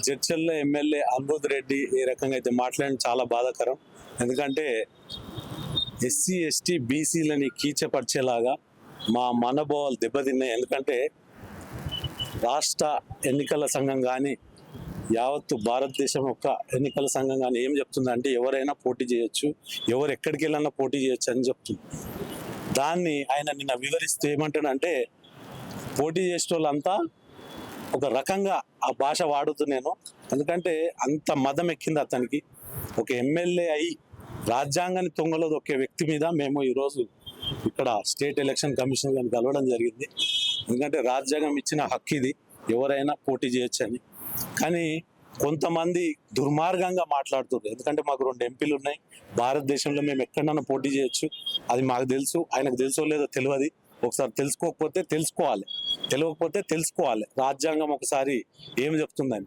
Jadcherla MLA Amrit Reddy ఈ రకంగా అయితే మాట్లాడడం చాలా బాధాకరం. ఎందుకంటే ఎస్సీ ఎస్టీ బీసీలని కీచపరిచేలాగా మా మనోభావాలు దెబ్బతిన్నాయి. ఎందుకంటే రాష్ట్ర ఎన్నికల సంఘం కానీ యావత్తు భారతదేశం యొక్క ఎన్నికల సంఘం కానీ ఏం చెప్తుందంటే ఎవరైనా పోటీ చేయొచ్చు, ఎవరు ఎక్కడికి వెళ్ళినా పోటీ చేయొచ్చు అని చెప్తుంది. దాన్ని ఆయన నిన్న వివరిస్తూ ఏమంటాడంటే పోటీ చేసే వాళ్ళంతా ఒక రకంగా ఆ భాష వాడుతున్నాను. ఎందుకంటే అంత మదం ఎక్కింది అతనికి. ఒక ఎమ్మెల్యే అయి రాజ్యాంగాన్ని తొంగలో దొక్కే వ్యక్తి మీద మేము ఈరోజు ఇక్కడ స్టేట్ ఎలక్షన్ కమిషన్ గారిని కలవడం జరిగింది. ఎందుకంటే రాజ్యాంగం ఇచ్చిన హక్కు ఇది, ఎవరైనా పోటీ చేయొచ్చని. కానీ కొంతమంది దుర్మార్గంగా మాట్లాడుతున్నారు. ఎందుకంటే మాకు 2 ఎంపీలు ఉన్నాయి, భారతదేశంలో మేము ఎక్కడైనా పోటీ చేయొచ్చు, అది మాకు తెలుసు. ఆయనకు తెలుసో లేదో తెలియదు. ఒకసారి తెలుసుకోకపోతే తెలుసుకోవాలి, తెలియకపోతే తెలుసుకోవాలి రాజ్యాంగం ఒకసారి ఏం చెప్తుందని.